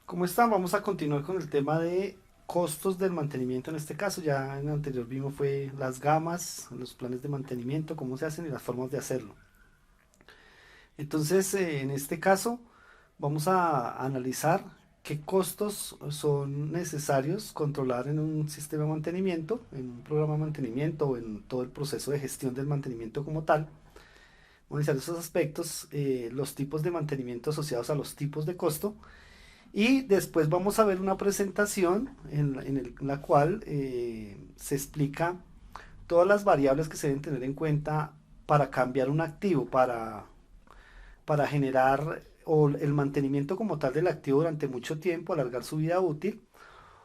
¿Cómo están? Vamos a continuar con el tema de costos del mantenimiento. En este caso, ya en el anterior vimos fue las gamas, los planes de mantenimiento, cómo se hacen y las formas de hacerlo. Entonces, en este caso, vamos a analizar qué costos son necesarios controlar en un sistema de mantenimiento, en un programa de mantenimiento o en todo el proceso de gestión del mantenimiento como tal. Vamos a analizar esos aspectos, los tipos de mantenimiento asociados a los tipos de costo. Y después vamos a ver una presentación en la cual se explica todas las variables que se deben tener en cuenta para cambiar un activo, para generar o el mantenimiento como tal del activo durante mucho tiempo, alargar su vida útil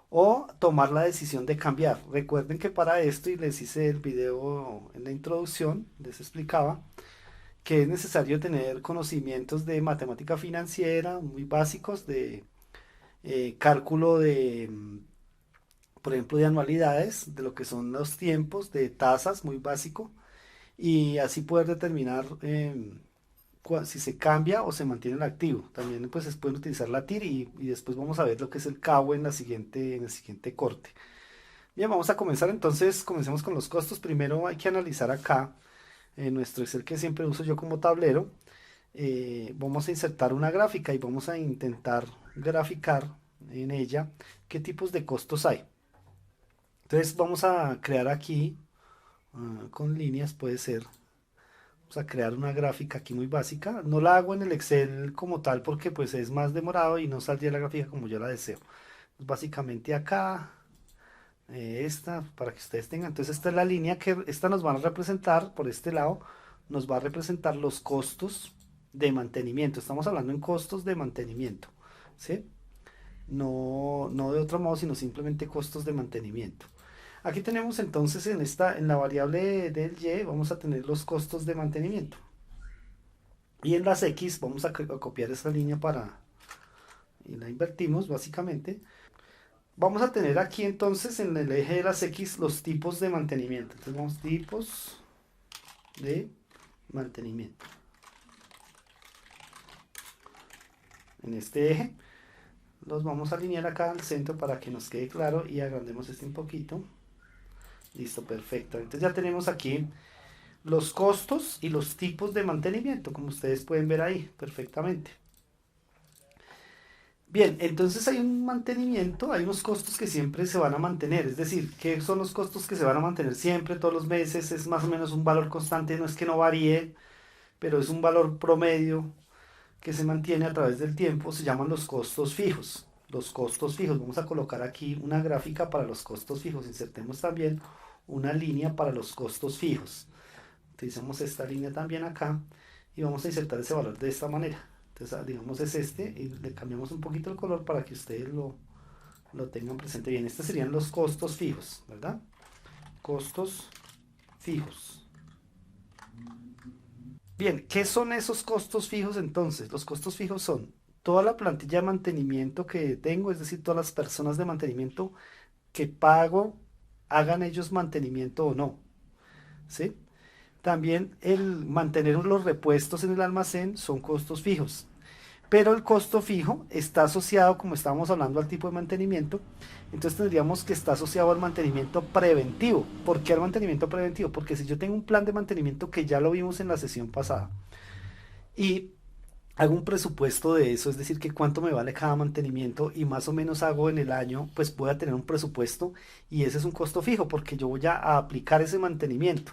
o tomar la decisión de cambiar. Recuerden que para esto, y les hice el video en la introducción, les explicaba que es necesario tener conocimientos de matemática financiera muy básicos, de cálculo de, por ejemplo, de anualidades, de lo que son los tiempos, de tasas, muy básico, y así poder determinar si se cambia o se mantiene el activo. También pues se pueden utilizar la TIR y después vamos a ver lo que es el CABO en el siguiente corte. Bien, vamos a comenzar entonces, comencemos con los costos. Primero hay que analizar acá en nuestro Excel que siempre uso yo como tablero. Vamos a insertar una gráfica y vamos a intentar graficar en ella qué tipos de costos hay. Entonces vamos a crear aquí con líneas, puede ser. Vamos a crear una gráfica aquí muy básica. No la hago en el Excel como tal porque pues es más demorado y no saldría la gráfica como yo la deseo. Pues, básicamente acá, esta, para que ustedes tengan. Entonces esta es la línea que esta nos va a representar por este lado. Nos va a representar los costos de mantenimiento. Estamos hablando en costos de mantenimiento. ¿Sí? No de otro modo, sino simplemente costos de mantenimiento. Aquí tenemos entonces en la variable del Y vamos a tener los costos de mantenimiento. Y en las X vamos a copiar esta línea y la invertimos básicamente. Vamos a tener aquí entonces en el eje de las X los tipos de mantenimiento. Entonces vamos tipos de mantenimiento. En este eje los vamos a alinear acá al centro para que nos quede claro y agrandemos este un poquito. Listo, perfecto. Entonces ya tenemos aquí los costos y los tipos de mantenimiento, como ustedes pueden ver ahí perfectamente. Bien, entonces hay un mantenimiento, hay unos costos que siempre se van a mantener, es decir, ¿qué son los costos que se van a mantener siempre, todos los meses? Es más o menos un valor constante, no es que no varíe, pero es un valor promedio que se mantiene a través del tiempo, se llaman los costos fijos. Los costos fijos, vamos a colocar aquí una gráfica para los costos fijos, insertemos también una línea para los costos fijos. Utilizamos esta línea también acá y vamos a insertar ese valor de esta manera. Entonces, digamos es este y le cambiamos un poquito el color para que ustedes lo tengan presente bien. Estos serían los costos fijos, ¿verdad? Costos fijos. Bien, ¿qué son esos costos fijos entonces? Los costos fijos son toda la plantilla de mantenimiento que tengo, es decir, todas las personas de mantenimiento que pago, hagan ellos mantenimiento o no, ¿sí? También el mantener los repuestos en el almacén son costos fijos. Pero el costo fijo está asociado, como estábamos hablando, al tipo de mantenimiento. Entonces tendríamos que estar asociado al mantenimiento preventivo. ¿Por qué al mantenimiento preventivo? Porque si yo tengo un plan de mantenimiento que ya lo vimos en la sesión pasada y hago un presupuesto de eso, es decir, que cuánto me vale cada mantenimiento y más o menos hago en el año, pues voy a tener un presupuesto y ese es un costo fijo porque yo voy a aplicar ese mantenimiento.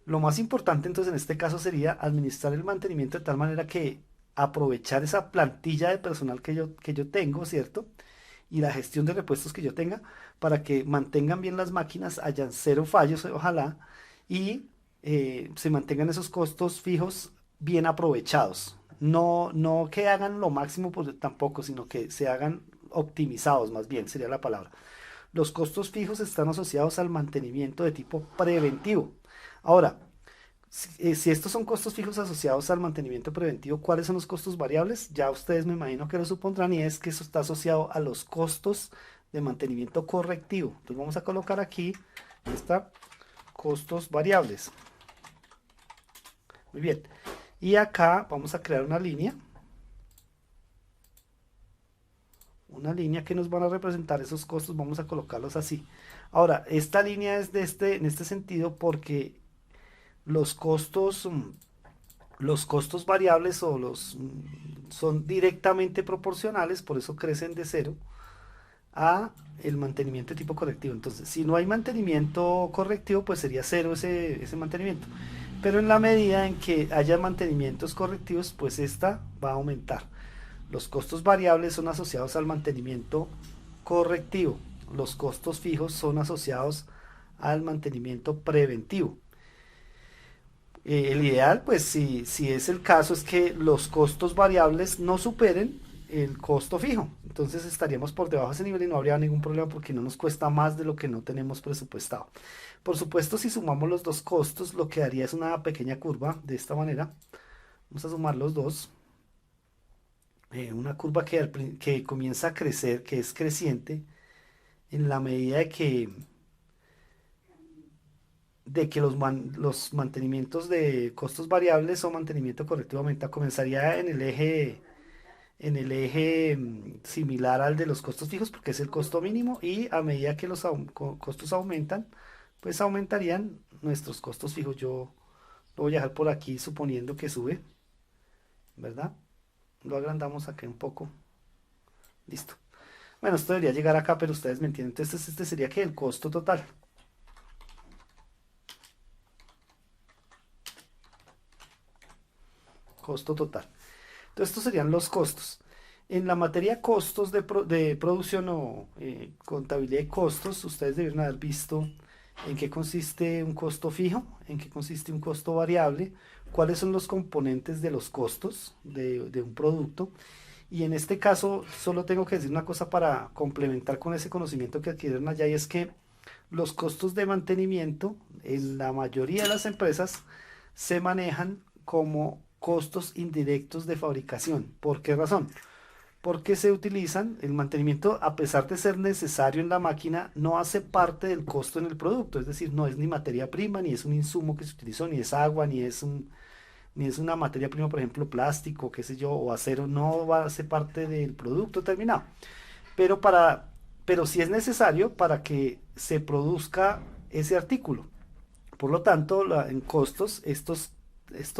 Lo más importante entonces en este caso sería administrar el mantenimiento de tal manera que aprovechar esa plantilla de personal que yo tengo, ¿cierto? Y la gestión de repuestos que yo tenga para que mantengan bien las máquinas, hayan cero fallos, ojalá, y se mantengan esos costos fijos bien aprovechados. No que hagan lo máximo, pues tampoco, sino que se hagan optimizados, más bien sería la palabra. Los costos fijos están asociados al mantenimiento de tipo preventivo. Ahora, si estos son costos fijos asociados al mantenimiento preventivo, ¿cuáles son los costos variables? Ya ustedes me imagino que lo supondrán y es que eso está asociado a los costos de mantenimiento correctivo. Entonces vamos a colocar aquí, está, costos variables. Muy bien. Y acá vamos a crear una línea que nos van a representar esos costos, vamos a colocarlos así. Ahora, esta línea es en este sentido porque los costos, los costos variables son directamente proporcionales, por eso crecen de cero a el mantenimiento de tipo correctivo. Entonces, si no hay mantenimiento correctivo, pues sería cero ese mantenimiento. Pero en la medida en que haya mantenimientos correctivos, pues esta va a aumentar. Los costos variables son asociados al mantenimiento correctivo. Los costos fijos son asociados al mantenimiento preventivo. El ideal, pues si es el caso, es que los costos variables no superen el costo fijo. Entonces estaríamos por debajo de ese nivel y no habría ningún problema porque no nos cuesta más de lo que no tenemos presupuestado. Por supuesto, si sumamos los dos costos, lo que haría es una pequeña curva de esta manera. Vamos a sumar los dos. Una curva que comienza a crecer, que es creciente, en la medida de que los mantenimientos de costos variables o mantenimiento correctivo aumenta. Comenzaría en el eje similar al de los costos fijos, porque es el costo mínimo, y a medida que los costos aumentan, pues aumentarían nuestros costos fijos. Yo lo voy a dejar por aquí suponiendo que sube, ¿verdad? Lo agrandamos acá un poco. Listo. Bueno, esto debería llegar acá, pero ustedes me entienden. Entonces, este sería que el costo total. Costo total. Entonces, estos serían los costos. En la materia costos de producción o contabilidad de costos, ustedes debieron haber visto en qué consiste un costo fijo, en qué consiste un costo variable, cuáles son los componentes de los costos de un producto. Y en este caso, solo tengo que decir una cosa para complementar con ese conocimiento que adquirieron allá, y es que los costos de mantenimiento en la mayoría de las empresas se manejan como costos indirectos de fabricación. ¿Por qué razón? Porque se utilizan, el mantenimiento, a pesar de ser necesario en la máquina, no hace parte del costo en el producto, es decir, no es ni materia prima, ni es un insumo que se utilizó, ni es agua, ni es una materia prima, por ejemplo, plástico, qué sé yo, o acero, no va a ser parte del producto terminado. Pero pero sí es necesario para que se produzca ese artículo. Por lo tanto, en costos, estos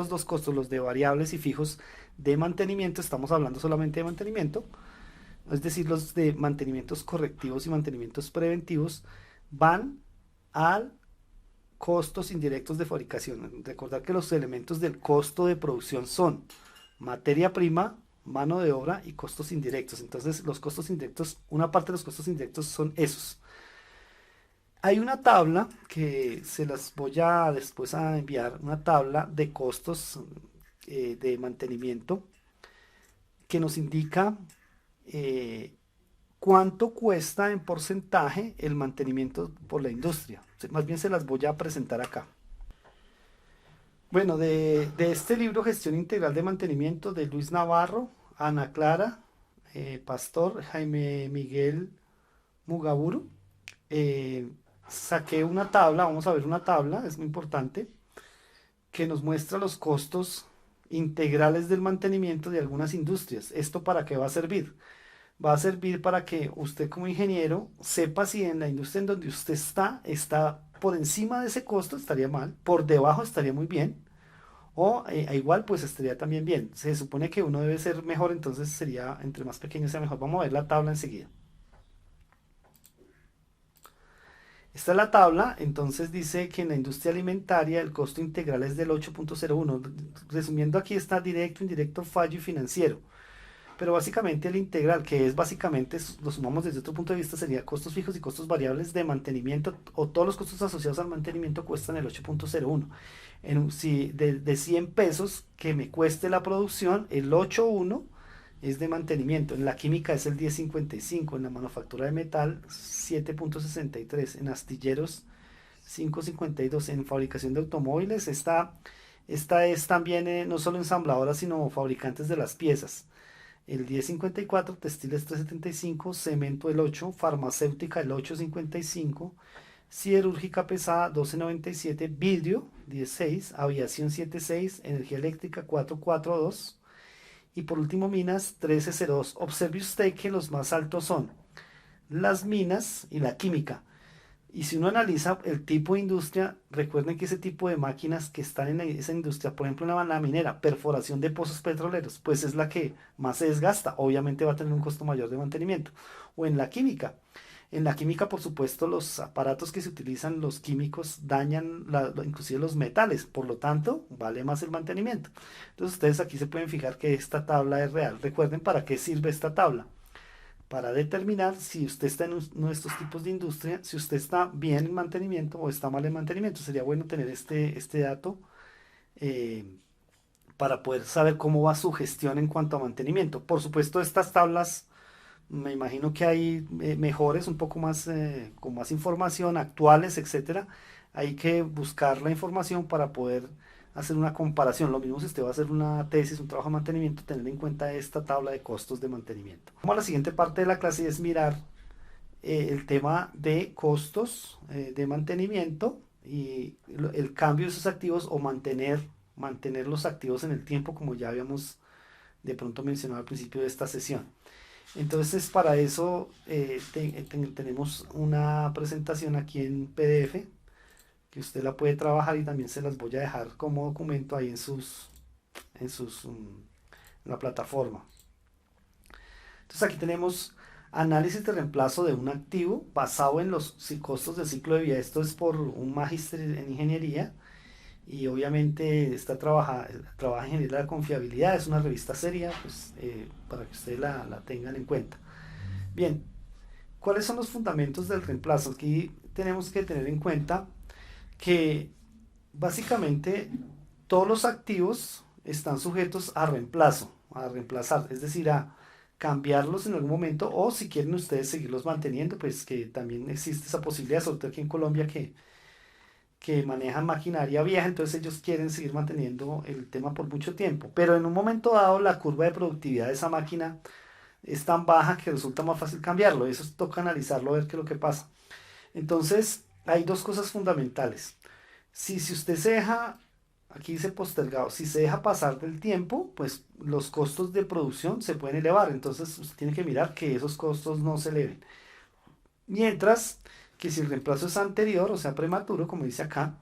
dos costos, los de variables y fijos de mantenimiento, estamos hablando solamente de mantenimiento, es decir, los de mantenimientos correctivos y mantenimientos preventivos, van al costos indirectos de fabricación. Recordar que los elementos del costo de producción son materia prima, mano de obra y costos indirectos. Entonces, los costos indirectos, una parte de los costos indirectos son esos. Hay una tabla que se las voy a después a enviar, una tabla de costos de mantenimiento que nos indica eh, cuánto cuesta en porcentaje el mantenimiento por la industria. Más bien se las voy a presentar acá. Bueno, de este libro Gestión Integral de Mantenimiento de Luis Navarro, Ana Clara Pastor, Jaime Miguel Mugaburu, eh, saqué una tabla, vamos a ver una tabla, es muy importante, que nos muestra los costos integrales del mantenimiento de algunas industrias. ¿Esto para qué va a servir? Va a servir para que usted como ingeniero sepa si en la industria en donde usted está por encima de ese costo, estaría mal, por debajo estaría muy bien, o igual pues estaría también bien. Se supone que uno debe ser mejor, entonces sería entre más pequeño sea mejor. Vamos a ver la tabla enseguida. Esta es la tabla, entonces dice que en la industria alimentaria el costo integral es del 8.01. Resumiendo, aquí está directo, indirecto, fallo y financiero. Pero básicamente el integral, que es básicamente, lo sumamos desde otro punto de vista, sería costos fijos y costos variables de mantenimiento, o todos los costos asociados al mantenimiento cuestan el 8.01. Si de 100 pesos que me cueste la producción, el 8.1 es de mantenimiento. En la química es el 10.55, en la manufactura de metal 7.63, en astilleros 5.52, en fabricación de automóviles, esta es también no solo ensambladoras, sino fabricantes de las piezas. El 10.54, textiles 3.75, cemento el 8, farmacéutica el 8.55, siderúrgica pesada 12.97, vidrio 16, aviación 7.6, energía eléctrica 4.42 Y por último, minas 1302. Observe usted que los más altos son las minas y la química. Y si uno analiza el tipo de industria, recuerden que ese tipo de máquinas que están en esa industria, por ejemplo, en la minera, perforación de pozos petroleros, pues es la que más se desgasta. Obviamente va a tener un costo mayor de mantenimiento. O en la química. En la química, por supuesto, los aparatos que se utilizan, los químicos, dañan inclusive los metales. Por lo tanto, vale más el mantenimiento. Entonces, ustedes aquí se pueden fijar que esta tabla es real. Recuerden para qué sirve esta tabla para determinar si usted está en uno de estos tipos de industria, si usted está bien en mantenimiento o está mal en mantenimiento. Sería bueno tener este dato eh, para poder saber cómo va su gestión en cuanto a mantenimiento. Por supuesto, estas tablas, me imagino que hay mejores, un poco más, con más información, actuales, etcétera. Hay que buscar la información para poder hacer una comparación. Lo mismo si usted va a hacer una tesis, un trabajo de mantenimiento, tener en cuenta esta tabla de costos de mantenimiento. Como la siguiente parte de la clase es mirar el tema de costos de mantenimiento y el cambio de esos activos o mantener los activos en el tiempo, como ya habíamos de pronto mencionado al principio de esta sesión. Entonces, para eso tenemos una presentación aquí en PDF que usted la puede trabajar y también se las voy a dejar como documento ahí en la plataforma. Entonces, aquí tenemos análisis de reemplazo de un activo basado en los costos del ciclo de vida. Esto es por un magíster en ingeniería y obviamente trabaja en ingeniería de la confiabilidad. Es una revista seria, pues, para que ustedes la tengan en cuenta. Bien, ¿cuáles son los fundamentos del reemplazo? Aquí tenemos que tener en cuenta que básicamente todos los activos están sujetos a reemplazo, a reemplazar, es decir, a cambiarlos en algún momento o si quieren ustedes seguirlos manteniendo, pues que también existe esa posibilidad, sobre todo aquí en Colombia que manejan maquinaria vieja, entonces ellos quieren seguir manteniendo el tema por mucho tiempo, pero en un momento dado la curva de productividad de esa máquina es tan baja que resulta más fácil cambiarlo, eso toca analizarlo, a ver qué es lo que pasa. Entonces, hay dos cosas fundamentales. Si usted se deja, aquí dice postergado, si se deja pasar del tiempo, pues los costos de producción se pueden elevar. Entonces usted tiene que mirar que esos costos no se eleven. Mientras que si el reemplazo es anterior, o sea, prematuro, como dice acá,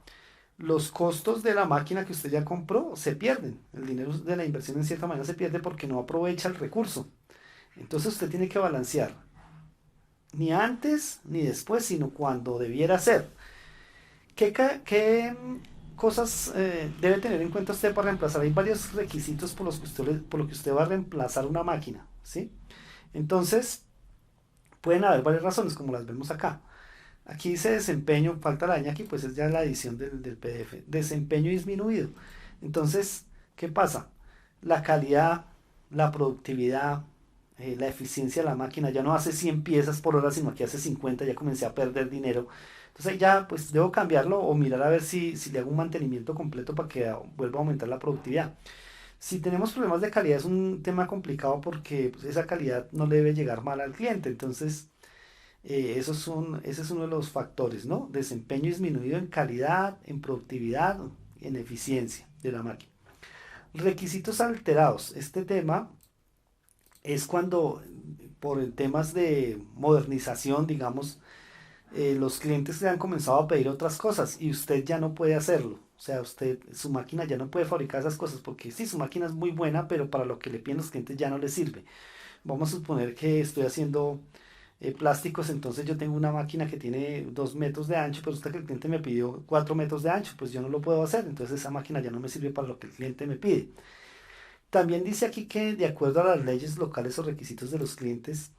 los costos de la máquina que usted ya compró se pierden. El dinero de la inversión en cierta manera se pierde porque no aprovecha el recurso. Entonces usted tiene que balancear ni antes ni después, sino cuando debiera ser. ¿Qué cosas debe tener en cuenta usted para reemplazar? Hay varios requisitos por lo que usted va a reemplazar una máquina, ¿sí? Entonces, pueden haber varias razones, como las vemos acá. Aquí dice desempeño, falta la ñ aquí, pues es ya la edición del PDF. Desempeño disminuido. Entonces, ¿qué pasa? La calidad, la productividad, la eficiencia de la máquina ya no hace 100 piezas por hora, sino que hace 50, ya comencé a perder dinero. Entonces ahí ya pues debo cambiarlo o mirar a ver si le hago un mantenimiento completo para que vuelva a aumentar la productividad. Si tenemos problemas de calidad es un tema complicado porque pues, esa calidad no le debe llegar mal al cliente. Entonces ese es uno de los factores, ¿no? Desempeño disminuido en calidad, en productividad, en eficiencia de la máquina. Requisitos alterados. Este tema es cuando por temas de modernización, digamos, los clientes le han comenzado a pedir otras cosas y usted ya no puede hacerlo. O sea, su máquina ya no puede fabricar esas cosas porque sí, su máquina es muy buena, pero para lo que le piden los clientes ya no le sirve. Vamos a suponer que estoy haciendo plásticos, entonces yo tengo una máquina que tiene 2 metros de ancho, pero resulta que el cliente me pidió 4 metros de ancho, pues yo no lo puedo hacer, entonces esa máquina ya no me sirve para lo que el cliente me pide. También dice aquí que de acuerdo a las leyes locales o requisitos de los clientes,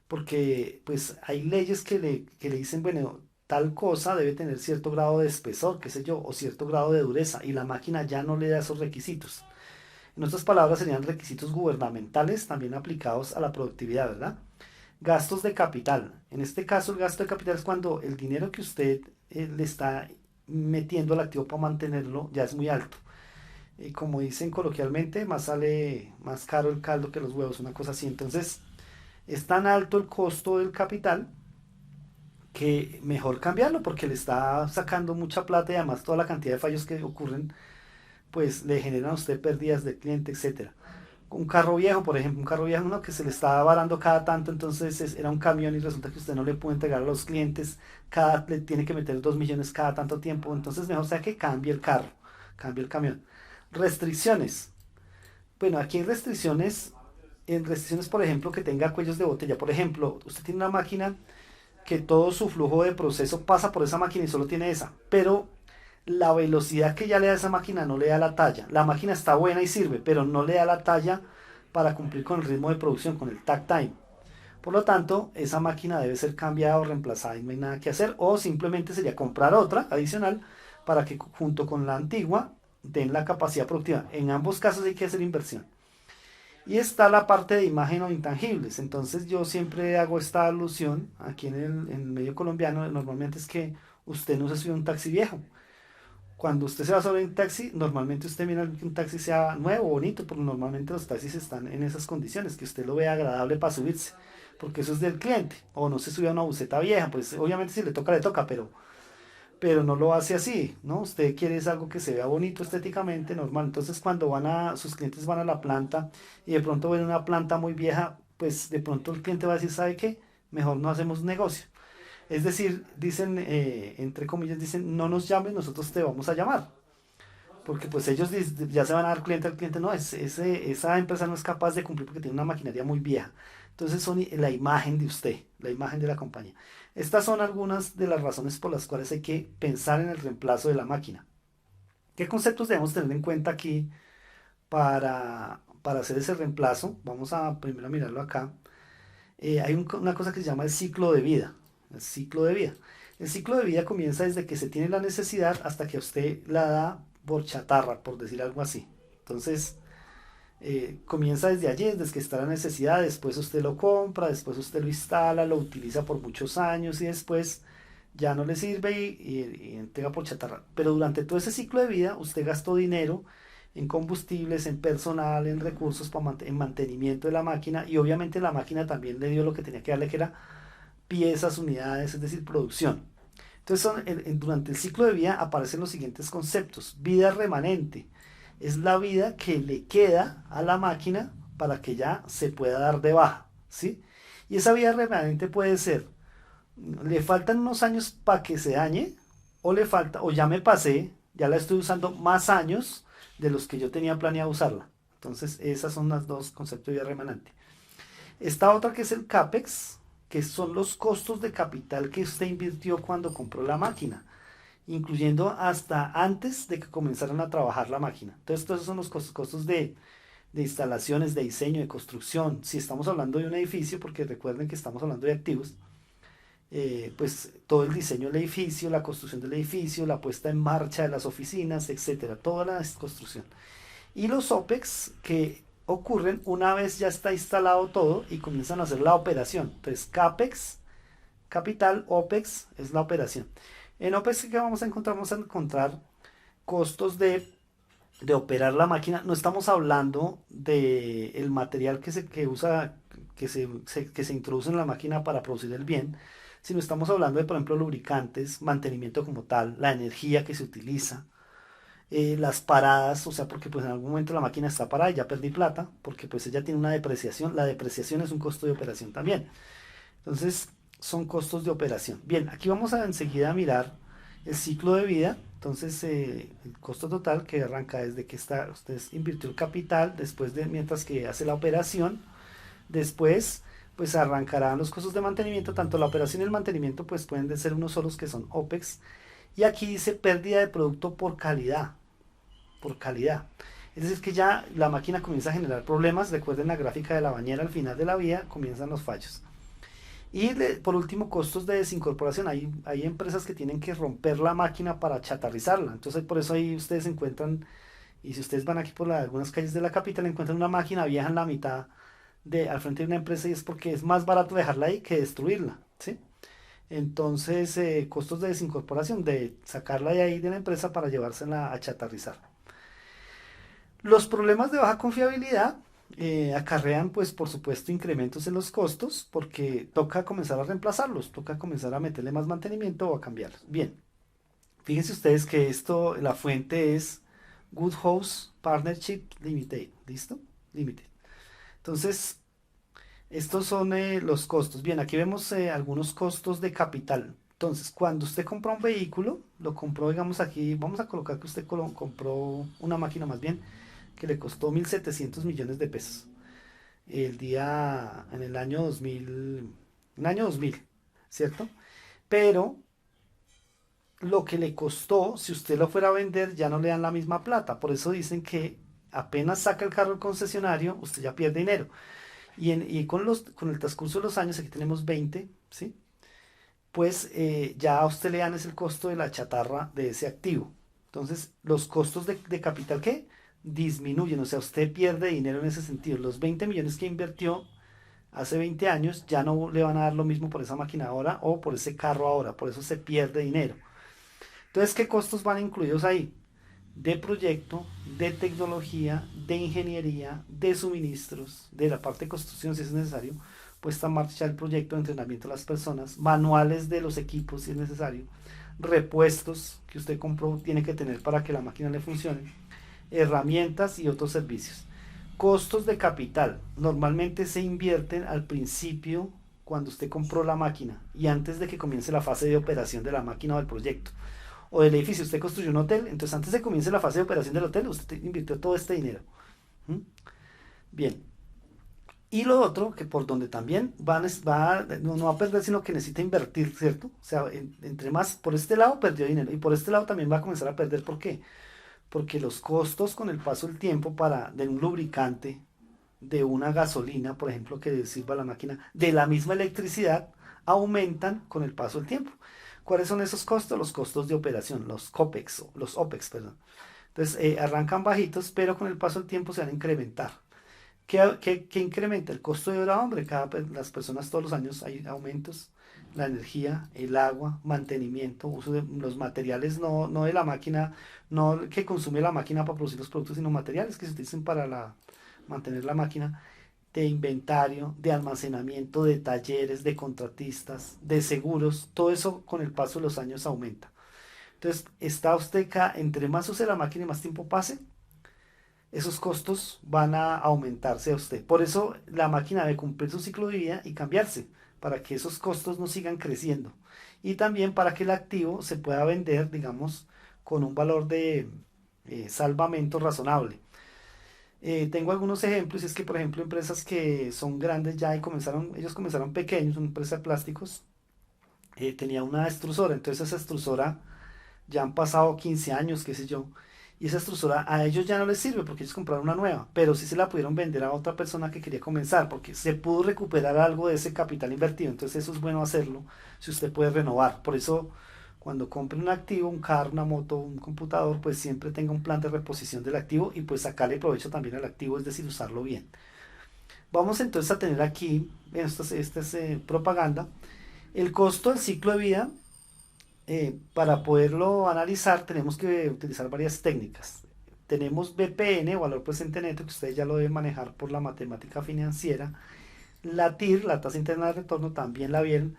porque pues hay leyes que le dicen, bueno, tal cosa debe tener cierto grado de espesor, qué sé yo, o cierto grado de dureza, y la máquina ya no le da esos requisitos. En otras palabras, serían requisitos gubernamentales también aplicados a la productividad, ¿verdad? Gastos de capital. En este caso, el gasto de capital es cuando el dinero que usted le está metiendo al activo para mantenerlo ya es muy alto. Y como dicen coloquialmente, más sale más caro el caldo que los huevos, una cosa así. Entonces, es tan alto el costo del capital que mejor cambiarlo porque le está sacando mucha plata y además toda la cantidad de fallos que ocurren, pues le generan a usted pérdidas de cliente, etcétera. un carro viejo, por ejemplo, un carro viejo, ¿no? Que se le estaba varando cada tanto, entonces era un camión y resulta que usted no le puede entregar a los clientes, le tiene que meter 2 millones cada tanto tiempo, entonces mejor sea que cambie el carro, cambie el camión. Restricciones. Bueno, aquí hay restricciones, en restricciones, por ejemplo, que tenga cuellos de botella. Por ejemplo, usted tiene una máquina que todo su flujo de proceso pasa por esa máquina y solo tiene esa, pero la velocidad que ya le da esa máquina no le da la talla. La máquina está buena y sirve, pero no le da la talla para cumplir con el ritmo de producción, con el takt time. Por lo tanto, esa máquina debe ser cambiada o reemplazada y no hay nada que hacer. O simplemente sería comprar otra adicional para que junto con la antigua den la capacidad productiva. En ambos casos hay que hacer inversión. Y está la parte de imagen o intangibles. Entonces yo siempre hago esta alusión aquí en el medio colombiano. Normalmente es que usted no se sube a un taxi viejo. Cuando usted se va sobre un taxi, normalmente usted mira que un taxi sea nuevo, bonito, porque normalmente los taxis están en esas condiciones, que usted lo vea agradable para subirse, porque eso es del cliente. O no se sube a una buseta vieja, pues obviamente si le toca, pero no lo hace así, ¿no? Usted quiere es algo que se vea bonito estéticamente, normal. Entonces cuando sus clientes van a la planta y de pronto ven una planta muy vieja, pues de pronto el cliente va a decir, ¿sabe qué? Mejor no hacemos negocio. Es decir, dicen, entre comillas, dicen, no nos llames, nosotros te vamos a llamar. Porque pues ellos ya se van a dar cliente al cliente, no, esa empresa no es capaz de cumplir porque tiene una maquinaria muy vieja. Entonces son la imagen de usted, la imagen de la compañía. Estas son algunas de las razones por las cuales hay que pensar en el reemplazo de la máquina. ¿Qué conceptos debemos tener en cuenta aquí para hacer ese reemplazo? Vamos a primero a mirarlo acá. Hay una cosa que se llama el ciclo de vida. El ciclo de vida. El ciclo de vida comienza desde que se tiene la necesidad hasta que a usted la da por chatarra, por decir algo así. Entonces, comienza desde allí, desde que está la necesidad, después usted lo compra, después usted lo instala, lo utiliza por muchos años y después ya no le sirve y entrega por chatarra. Pero durante todo ese ciclo de vida, usted gastó dinero en combustibles, en personal, en recursos, en mantenimiento de la máquina y obviamente la máquina también le dio lo que tenía que darle, que era piezas, unidades, es decir, producción. Entonces, durante el ciclo de vida aparecen los siguientes conceptos. Vida remanente es la vida que le queda a la máquina para que ya se pueda dar de baja, ¿sí? Y esa vida remanente puede ser, le faltan unos años para que se dañe, o le falta, o ya me pasé, ya la estoy usando más años de los que yo tenía planeado usarla. Entonces, esas son las dos conceptos de vida remanente. Esta otra que es el CAPEX, que son los costos de capital que usted invirtió cuando compró la máquina, incluyendo hasta antes de que comenzaran a trabajar la máquina. Entonces, todos esos son los costos de instalaciones, de diseño, de construcción. Si estamos hablando de un edificio, porque recuerden que estamos hablando de activos, pues todo el diseño del edificio, la construcción del edificio, la puesta en marcha de las oficinas, etcétera, toda la construcción. Y los OPEX que ocurren una vez ya está instalado todo y comienzan a hacer la operación. Entonces, CAPEX, capital, OPEX es la operación. En OPEX, ¿qué vamos a encontrar? Vamos a encontrar costos de operar la máquina. No estamos hablando de el material que usa, que se introduce en la máquina para producir el bien, sino estamos hablando de, por ejemplo, lubricantes, mantenimiento como tal, la energía que se utiliza, las paradas, o sea, porque pues en algún momento la máquina está parada y ya perdí plata, porque pues ella tiene una depreciación, la depreciación es un costo de operación también. Entonces, son costos de operación. Bien, aquí vamos a enseguida a mirar el ciclo de vida. Entonces, el costo total que arranca desde que usted invirtió el capital, después de mientras que hace la operación, después pues arrancarán los costos de mantenimiento, tanto la operación y el mantenimiento pues pueden ser unos solos que son OPEX. Y aquí dice pérdida de producto por calidad, por calidad. Es decir, que ya la máquina comienza a generar problemas. Recuerden la gráfica de la bañera, al final de la vía comienzan los fallos. Y por último, costos de desincorporación. Hay empresas que tienen que romper la máquina para chatarrizarla. Entonces, por eso ahí ustedes encuentran, y si ustedes van aquí por algunas calles de la capital, encuentran una máquina vieja en la mitad al frente de una empresa y es porque es más barato dejarla ahí que destruirla, ¿sí? Entonces, costos de desincorporación, de sacarla de ahí de la empresa para llevársela a chatarrizar. Los problemas de baja confiabilidad acarrean, pues, por supuesto, incrementos en los costos porque toca comenzar a reemplazarlos, toca comenzar a meterle más mantenimiento o a cambiarlos. Bien, fíjense ustedes que la fuente es Good House Partnership Limited, ¿listo? Limited. Entonces, estos son los costos. Bien, aquí vemos algunos costos de capital. Entonces, cuando usted compra un vehículo, lo compró, digamos aquí, vamos a colocar que usted compró una máquina más bien, que le costó 1.700 millones de pesos. En el año 2000, el año 2000, ¿cierto? Pero lo que le costó, si usted lo fuera a vender, ya no le dan la misma plata. Por eso dicen que apenas saca el carro del concesionario, usted ya pierde dinero. Y con el transcurso de los años, aquí tenemos 20, ¿sí? Pues ya a usted le dan es el costo de la chatarra de ese activo. Entonces, los costos de capital, ¿qué? Disminuyen, o sea, usted pierde dinero en ese sentido. Los 20 millones que invirtió hace 20 años ya no le van a dar lo mismo por esa máquina ahora o por ese carro ahora, por eso se pierde dinero. Entonces, ¿qué costos van incluidos ahí? De proyecto, de tecnología, de ingeniería, de suministros, de la parte de construcción si es necesario, puesta en marcha el proyecto de entrenamiento de las personas, manuales de los equipos si es necesario, repuestos que usted compró tiene que tener para que la máquina le funcione, herramientas y otros servicios. Costos de capital. Normalmente se invierten al principio cuando usted compró la máquina y antes de que comience la fase de operación de la máquina o del proyecto o del edificio. Usted construyó un hotel, entonces antes de que comience la fase de operación del hotel, usted invirtió todo este dinero. ¿Mm? Bien. Y lo otro, que por donde también no va a perder, sino que necesita invertir, ¿cierto? O sea, entre más, por este lado perdió dinero y por este lado también va a comenzar a perder. ¿Por qué? Porque los costos con el paso del tiempo de un lubricante, de una gasolina, por ejemplo, que sirva la máquina, de la misma electricidad, aumentan con el paso del tiempo. ¿Cuáles son esos costos? Los costos de operación, los COPEX, los OPEX, perdón. Entonces, arrancan bajitos, pero con el paso del tiempo se van a incrementar. ¿Qué incrementa? El costo de hora hombre. Las personas todos los años hay aumentos. La energía, el agua, mantenimiento, uso de los materiales, no de la máquina, no que consume la máquina para producir los productos, sino materiales que se utilizan para mantener la máquina, de inventario, de almacenamiento, de talleres, de contratistas, de seguros, todo eso con el paso de los años aumenta. Entonces, está usted acá, entre más use la máquina y más tiempo pase, esos costos van a aumentarse a usted. Por eso la máquina debe cumplir su ciclo de vida y cambiarse, para que esos costos no sigan creciendo. Y también para que el activo se pueda vender, digamos, con un valor de salvamento razonable. Tengo algunos ejemplos, y es que, por ejemplo, empresas que son grandes ya y ellos comenzaron pequeños, una empresa de plásticos, tenía una extrusora, entonces esa extrusora ya han pasado 15 años, qué sé yo, y esa extrusora a ellos ya no les sirve porque ellos compraron una nueva, pero sí se la pudieron vender a otra persona que quería comenzar, porque se pudo recuperar algo de ese capital invertido, entonces eso es bueno hacerlo si usted puede renovar. Por eso, cuando compre un activo, un carro, una moto, un computador, pues siempre tenga un plan de reposición del activo y pues sacarle provecho también al activo, es decir, usarlo bien. Vamos entonces a tener aquí, esta es propaganda, el costo del ciclo de vida. Para poderlo analizar tenemos que utilizar varias técnicas. Tenemos BPN, valor presente neto, que ustedes ya lo deben manejar por la matemática financiera. La TIR, la tasa interna de retorno, también la vieron,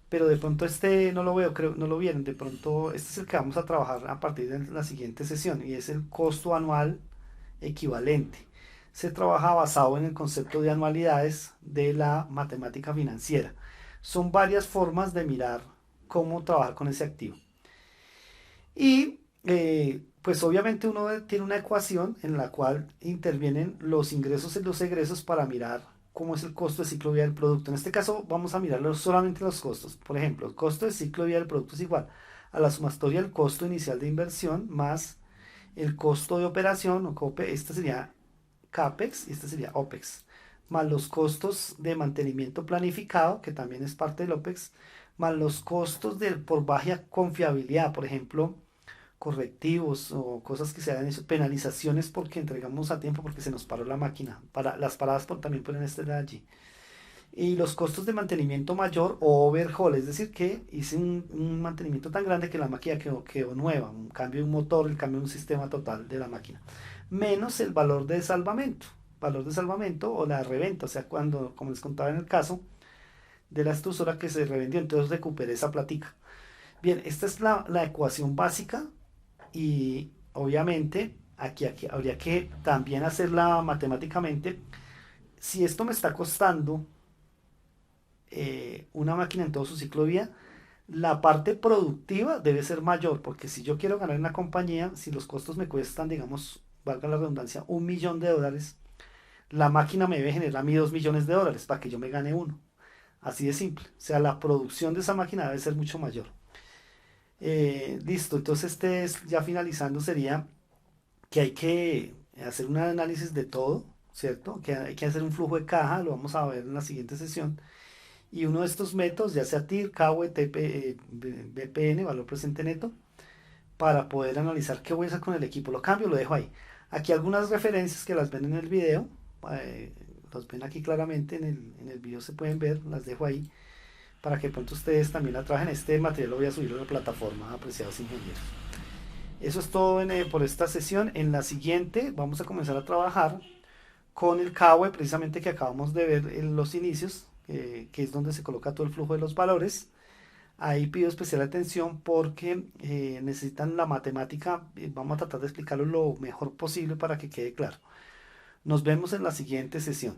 pero de pronto este no lo veo, creo, no lo vieron. De pronto este es el que vamos a trabajar a partir de la siguiente sesión y es el costo anual equivalente. Se trabaja basado en el concepto de anualidades de la matemática financiera. Son varias formas de mirar cómo trabajar con ese activo. Y pues obviamente uno tiene una ecuación en la cual intervienen los ingresos y los egresos para mirar cómo es el costo de ciclo de vida del producto. En este caso vamos a mirar solamente los costos. Por ejemplo, el costo de ciclo de vida del producto es igual a la sumatoria del costo inicial de inversión más el costo de operación, o COPE, este sería CAPEX y este sería OPEX, más los costos de mantenimiento planificado, que también es parte del OPEX, más los costos por baja confiabilidad, por ejemplo, correctivos o cosas que se hagan eso, penalizaciones porque entregamos a tiempo porque se nos paró la máquina, las paradas también pueden estar allí. Y los costos de mantenimiento mayor o overhaul, es decir, que hice un mantenimiento tan grande que la máquina quedó nueva, un cambio de un motor, el cambio de un sistema total de la máquina, menos el valor de salvamento o la reventa, o sea, cuando, como les contaba en el caso de la extrusora que se revendió, entonces recuperé esa platica. Bien, esta es la ecuación básica y obviamente aquí habría que también hacerla matemáticamente Si esto me está costando una máquina en todo su ciclo de vida, la parte productiva debe ser mayor, porque si yo quiero ganar en la compañía, si los costos me cuestan, digamos, valga la redundancia, $1.000.000, la máquina me debe generar a mí $2.000.000 para que yo me gane uno. Así de simple. O sea, la producción de esa máquina debe ser mucho mayor. Listo, entonces este es, ya finalizando sería que hay que hacer un análisis de todo, ¿cierto? Que hay que hacer un flujo de caja, lo vamos a ver en la siguiente sesión. Y uno de estos métodos, ya sea TIR, CAUE, BPN, valor presente neto, para poder analizar qué voy a hacer con el equipo. Lo cambio, lo dejo ahí. Aquí algunas referencias que las ven en el video, eh, los ven aquí claramente en el video se pueden ver, las dejo ahí para que pronto ustedes también la trabajen. Este material lo voy a subir a la plataforma, apreciados ingenieros. Eso es todo por esta sesión. En la siguiente vamos a comenzar a trabajar con el CAUE, precisamente que acabamos de ver en los inicios, que es donde se coloca todo el flujo de los valores. Ahí pido especial atención porque necesitan la matemática. Vamos a tratar de explicarlo lo mejor posible para que quede claro. Nos vemos en la siguiente sesión.